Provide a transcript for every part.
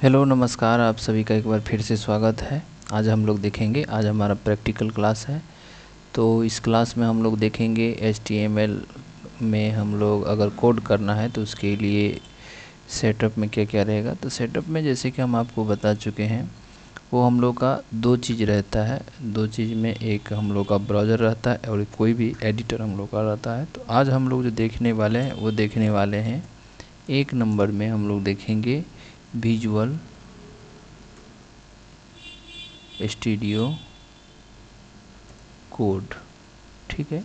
Hello नमस्कार, आप सभी का एक बार फिर से स्वागत है। आज हम लोग देखेंगे, आज हमारा प्रैक्टिकल क्लास है। तो इस क्लास में हम लोग देखेंगे HTML में हम लोग अगर कोड करना है तो उसके लिए सेटअप में क्या क्या रहेगा। तो सेटअप में जैसे कि हम आपको बता चुके हैं, वो हम लोग का दो चीज़ रहता है। दो चीज़ में एक हम लोग का ब्राउज़र रहता है और कोई भी एडिटर हम लोग का रहता है। तो आज हम लोग जो देखने वाले हैं वो देखने वाले हैं, एक नंबर में हम लोग देखेंगे विजुअल स्टूडियो कोड, ठीक है।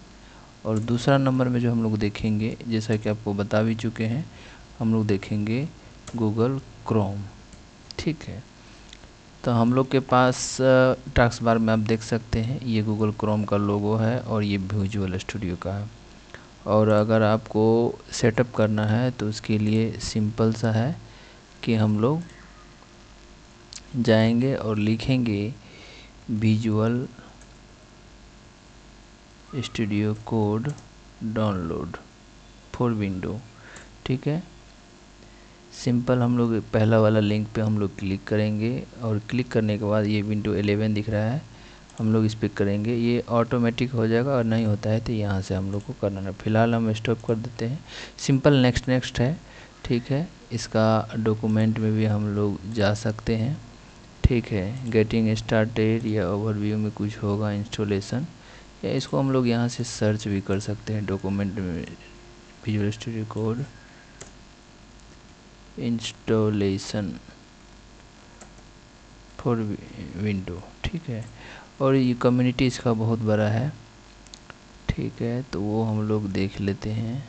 और दूसरा नंबर में जो हम लोग देखेंगे, जैसा कि आपको बता भी चुके हैं, हम लोग देखेंगे गूगल क्रोम, ठीक है। तो हम लोग के पास टास्क बार में आप देख सकते हैं ये गूगल क्रोम का लोगो है और ये विजुअल स्टूडियो का है। और अगर आपको सेटअप करना है तो उसके लिए सिंपल सा है कि हम लोग जाएंगे और लिखेंगे visual studio code download for window, ठीक है। सिंपल हम लोग पहला वाला लिंक पे हम लोग क्लिक करेंगे और क्लिक करने के बाद ये विंडो 11 दिख रहा है, हम लोग इस पर करेंगे। ये ऑटोमेटिक हो जाएगा और नहीं होता है तो यहाँ से हम लोग को करना है। फ़िलहाल हम स्टॉप कर देते हैं। सिंपल नेक्स्ट नेक्स्ट है, ठीक है। इसका डॉक्यूमेंट में भी हम लोग जा सकते हैं, ठीक है। गेटिंग स्टार्टेड या ओवरव्यू में कुछ होगा इंस्टॉलेशन, या इसको हम लोग यहाँ से सर्च भी कर सकते हैं डॉक्यूमेंट में, visual studio code installation for window, ठीक है। और ये कम्युनिटी इसका बहुत बड़ा है, ठीक है। तो वो हम लोग देख लेते हैं।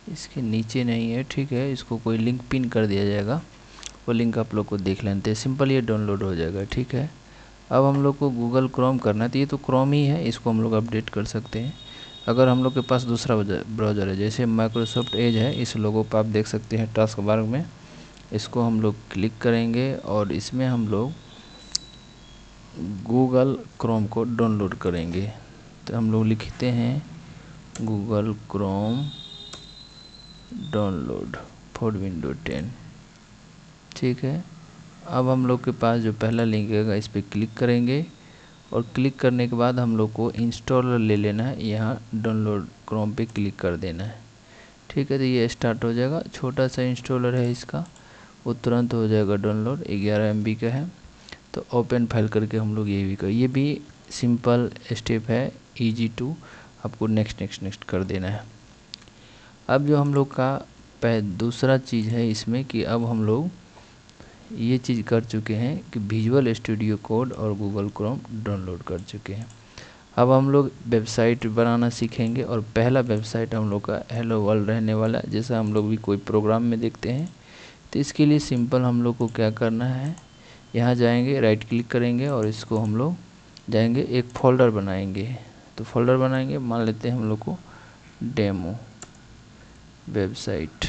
इसके नीचे नहीं है, ठीक है। इसको कोई लिंक पिन कर दिया जाएगा, वो लिंक आप लोग को देख लेते हैं। सिंपल ये डाउनलोड हो जाएगा, ठीक है। अब हम लोग को गूगल क्रोम करना है तो ये तो क्रोम ही है, इसको हम लोग अपडेट कर सकते हैं। अगर हम लोग के पास दूसरा ब्राउज़र है, जैसे माइक्रोसॉफ्ट एज है, इस लोगों पर आप देख सकते हैं टास्क बार में, इसको हम लोग क्लिक करेंगे और इसमें हम लोग गूगल क्रोम को डाउनलोड करेंगे। तो हम लोग लिखते हैं Google Chrome download for window 10, ठीक है। अब हम लोग के पास जो पहला लिंक है इस पर क्लिक करेंगे और क्लिक करने के बाद हम लोग को इंस्टॉलर ले लेना है, यहाँ डाउनलोड क्रोम पे क्लिक कर देना है, ठीक है। तो ये स्टार्ट हो जाएगा। छोटा सा इंस्टॉलर है इसका, वो तुरंत हो जाएगा डाउनलोड। 11 MB का है। तो ओपन फाइल करके हम लोग ये भी कर, ये भी सिंपल स्टेप है, ईजी टू, आपको नेक्स्ट नेक्स्ट नेक्स्ट कर देना है। अब जो हम लोग का दूसरा चीज़ है इसमें कि अब हम लोग ये चीज़ कर चुके हैं कि विजुअल स्टूडियो कोड और गूगल क्रोम डाउनलोड कर चुके हैं। अब हम लोग वेबसाइट बनाना सीखेंगे और पहला वेबसाइट हम लोग का हेलो वर्ल्ड रहने वाला है, जैसा हम लोग भी कोई प्रोग्राम में देखते हैं। तो इसके लिए सिंपल हम लोग को क्या करना है, यहाँ जाएंगे, राइट क्लिक करेंगे और इसको हम लोग जाएंगे एक फ़ोल्डर बनाएंगे। तो फोल्डर बनाएंगे, मान लेते हैं हम लोग को डेमो वेबसाइट,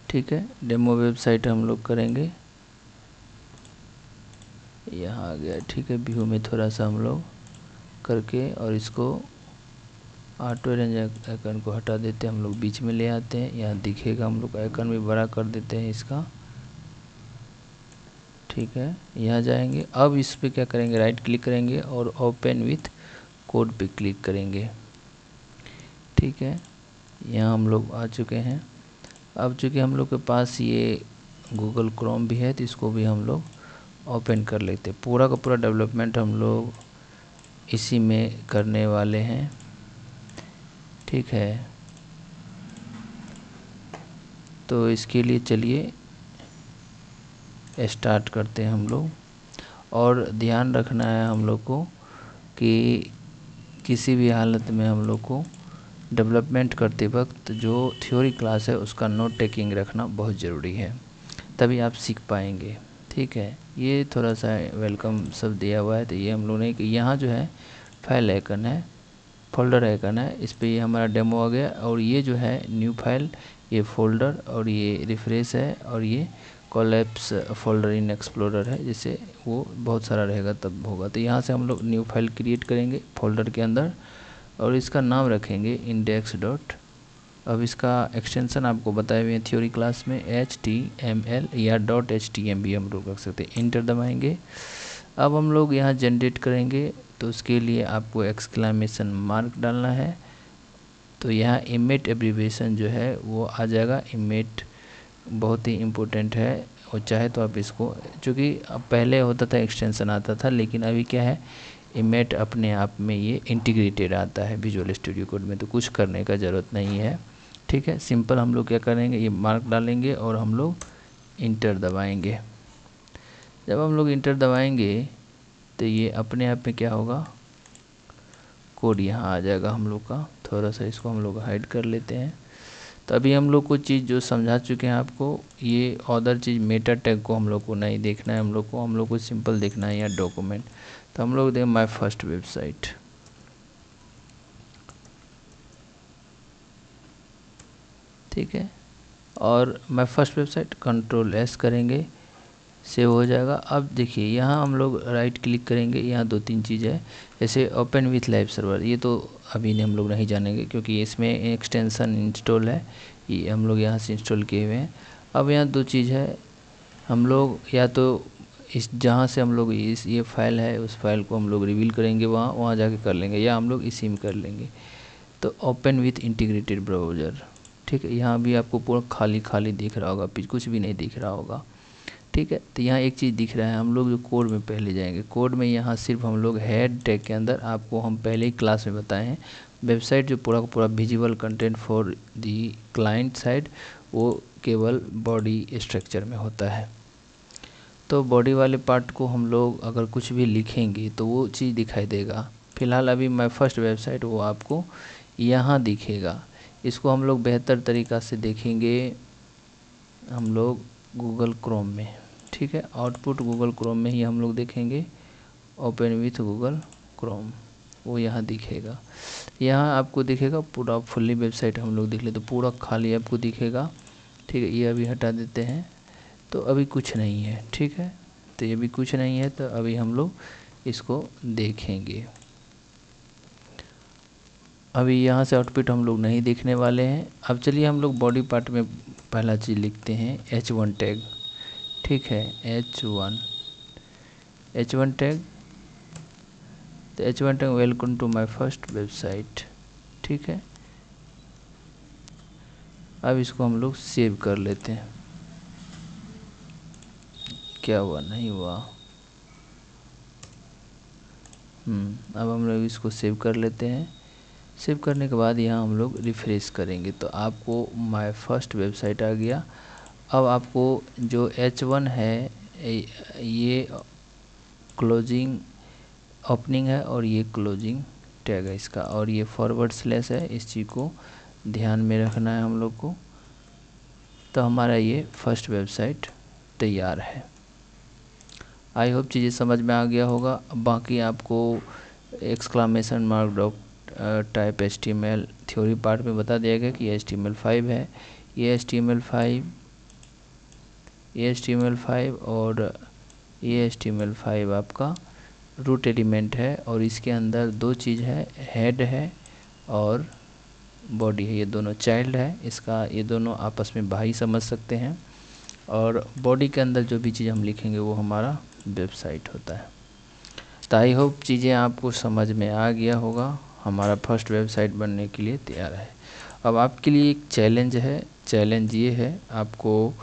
ठीक है। डेमो वेबसाइट हम लोग करेंगे, यहाँ आ गया, ठीक है। व्यू में थोड़ा सा हम लोग करके और इसको ऑटो अरेंज आइकन को हटा देते हैं, हम लोग बीच में ले आते हैं, यहाँ दिखेगा। हम लोग आइकन भी बड़ा कर देते हैं इसका, ठीक है। यहाँ जाएंगे, अब इस पे क्या करेंगे, राइट क्लिक करेंगे और ओपन विथ कोड पे क्लिक करेंगे, ठीक है। यहाँ हम लोग आ चुके हैं। अब चूँकि हम लोग के पास ये गूगल क्रोम भी है तो इसको भी हम लोग ओपन कर लेते हैं। पूरा का पूरा डेवलपमेंट हम लोग इसी में करने वाले हैं, ठीक है। तो इसके लिए चलिए स्टार्ट करते हैं हम लोग। और ध्यान रखना है हम लोग को कि किसी भी हालत में हम लोग को डेवलपमेंट करते वक्त जो थ्योरी क्लास है उसका नोट टेकिंग रखना बहुत ज़रूरी है, तभी आप सीख पाएंगे, ठीक है। ये थोड़ा सा वेलकम सब दिया हुआ है, तो ये हम लोग ने कि यहाँ जो है फाइल आइकन है, फोल्डर आइकन है, इस पर ये हमारा डेमो आ गया। और ये जो है न्यू फाइल, ये फोल्डर और ये रिफ्रेश है और ये कोलैप्स फोल्डर इन एक्सप्लोरर है, जिससे वो बहुत सारा रहेगा तब होगा। तो यहाँ से हम लोग न्यू फाइल क्रिएट करेंगे फोल्डर के अंदर और इसका नाम रखेंगे इंडेक्स डॉट। अब इसका एक्सटेंशन आपको बताए हुए हैं थ्योरी क्लास में, HTML या .html भी हम लोग रख सकते हैं। इंटर दबाएंगे। अब हम लोग यहाँ जनरेट करेंगे, तो उसके लिए आपको एक्सक्लेमेशन मार्क डालना है। तो यहाँ इमेट एब्रीविएशन जो है वो आ जाएगा। इमेट बहुत ही इम्पोर्टेंट है, और चाहे तो आप इसको, चूँकि पहले होता था एक्सटेंशन आता था, लेकिन अभी क्या है, इमेट अपने आप में ये इंटीग्रेटेड आता है विजुअल स्टूडियो कोड में, तो कुछ करने का ज़रूरत नहीं है। ठीक है, सिंपल हम लोग क्या करेंगे, ये मार्क डालेंगे और हम लोग इंटर दबाएंगे। जब हम लोग इंटर दबाएंगे तो ये अपने आप में क्या होगा, कोड यहाँ आ जाएगा हम लोग का। थोड़ा सा इसको हम लोग हाइड कर लेते हैं। तो अभी हम लोग को चीज़ जो समझा चुके हैं आपको, ये अदर चीज़ मेटा टैग को हम लोग को नहीं देखना है, हम लोग को सिंपल देखना है या डॉक्यूमेंट। तो हम लोग दें माय फर्स्ट वेबसाइट। ठीक है, और माय फर्स्ट वेबसाइट Ctrl+S करेंगे, सेव हो जाएगा। अब देखिए यहाँ हम लोग राइट क्लिक करेंगे, यहाँ 2-3 चीज़ है, जैसे ओपन विथ लाइव सर्वर, ये तो अभी हम लोग नहीं जानेंगे क्योंकि इसमें एक्सटेंशन इंस्टॉल है, ये हम लोग यहाँ से इंस्टॉल किए हुए हैं। अब यहाँ 2 चीज़ है, हम लोग या तो इस जहाँ से हम लोग ये फाइल है उस फाइल को हम लोग रिवील करेंगे, वहाँ जाके कर लेंगे, या हम लोग इसी में कर लेंगे। तो ओपन विथ इंटीग्रेटेड ब्राउज़र, ठीक है, यहाँ भी आपको पूरा खाली खाली दिख रहा होगा, कुछ भी नहीं दिख रहा होगा। ठीक है, तो यहाँ एक चीज़ दिख रहा है, हम लोग जो कोड में पहले जाएंगे, कोड में यहाँ सिर्फ हम लोग हेड टैग के अंदर, आपको हम पहले ही क्लास में बताए हैं, वेबसाइट जो पूरा का पूरा visible content for the client side, वो केवल बॉडी स्ट्रक्चर में होता है। तो बॉडी वाले पार्ट को हम लोग अगर कुछ भी लिखेंगे तो वो चीज़ दिखाई देगा। फिलहाल अभी माय फर्स्ट वेबसाइट वो आपको यहाँ दिखेगा। इसको हम लोग बेहतर तरीक़ा से देखेंगे हम लोग गूगल क्रोम में। ठीक है, आउटपुट गूगल क्रोम में ही हम लोग देखेंगे, ओपन विथ गूगल क्रोम, वो यहाँ दिखेगा। यहाँ आपको दिखेगा पूरा फुल्ली वेबसाइट हम लोग देख ले तो पूरा खाली आपको दिखेगा। ठीक है, ये अभी हटा देते हैं, तो अभी कुछ नहीं है। ठीक है, तो ये भी कुछ नहीं है, तो अभी हम लोग इसको देखेंगे। अभी यहाँ से आउटपुट हम लोग नहीं देखने वाले हैं। अब चलिए हम लोग बॉडी पार्ट में पहला चीज़ लिखते हैं H1 टैग। ठीक है, H1 टैग, तो H1 tag welcome to my first website. ठीक है, अब इसको हम लोग सेव कर लेते हैं। क्या हुआ, नहीं हुआ। अब हम लोग इसको सेव कर लेते हैं। सेव करने के बाद यहाँ हम लोग रिफ्रेश करेंगे तो आपको माय फर्स्ट वेबसाइट आ गया। अब आपको जो H1 है ये क्लोजिंग ओपनिंग है और ये क्लोजिंग टैग है इसका, और ये फॉरवर्ड स्लैश है, इस चीज़ को ध्यान में रखना है हम लोग को। तो हमारा ये फर्स्ट वेबसाइट तैयार है। आई होप चीज़ें समझ में आ गया होगा। बाकी आपको exclamation mark dot type HTML theory part में बता दिया गया कि HTML5 है, ये HTML5 और ये HTML5 आपका रूट एलिमेंट है, और इसके अंदर 2 चीज़ है, हेड है और बॉडी है, ये दोनों चाइल्ड है इसका, ये दोनों आपस में भाई समझ सकते हैं। और बॉडी के अंदर जो भी चीज़ हम लिखेंगे वो हमारा वेबसाइट होता है। तो आई होप चीज़ें आपको समझ में आ गया होगा। हमारा फर्स्ट वेबसाइट बनने के लिए तैयार है। अब आपके लिए एक चैलेंज है, चैलेंज ये है, आपको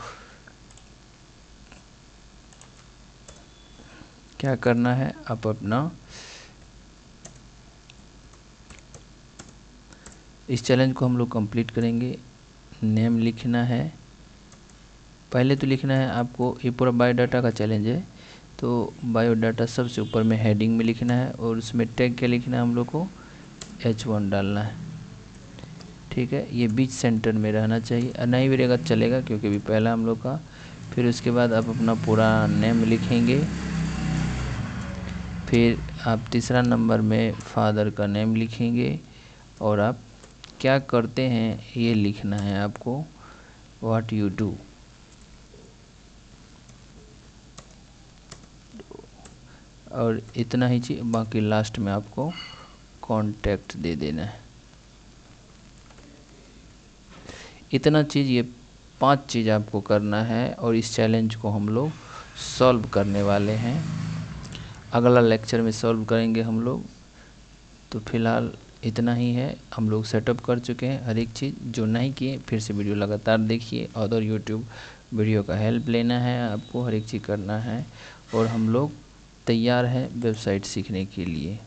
क्या करना है, आप अपना इस चैलेंज को हम लोग कंप्लीट करेंगे। नेम लिखना है, पहले तो लिखना है आपको, ये पूरा बायोडाटा का चैलेंज है, तो बायोडाटा सबसे ऊपर में हेडिंग में लिखना है, और उसमें टैग क्या लिखना है हम लोग को, H1 डालना है। ठीक है, ये बीच सेंटर में रहना चाहिए, नहीं भी रहेगा चलेगा क्योंकि अभी पहला हम लोग का। फिर उसके बाद आप अपना पूरा नेम लिखेंगे, फिर आप तीसरा नंबर में फादर का नेम लिखेंगे, और आप क्या करते हैं ये लिखना है आपको, व्हाट यू डू। और इतना ही चीज़, बाकी लास्ट में आपको कॉन्टैक्ट दे देना है। इतना चीज़, ये 5 चीज़ आपको करना है और इस चैलेंज को हम लोग सॉल्व करने वाले हैं। अगला लेक्चर में सॉल्व करेंगे हम लोग। तो फिलहाल इतना ही है, हम लोग सेटअप कर चुके हैं हर एक चीज़। जो नहीं किए फिर से वीडियो लगातार देखिए, अदर यूट्यूब वीडियो का हेल्प लेना है आपको, हर एक चीज़ करना है। और हम लोग तैयार हैं वेबसाइट सीखने के लिए।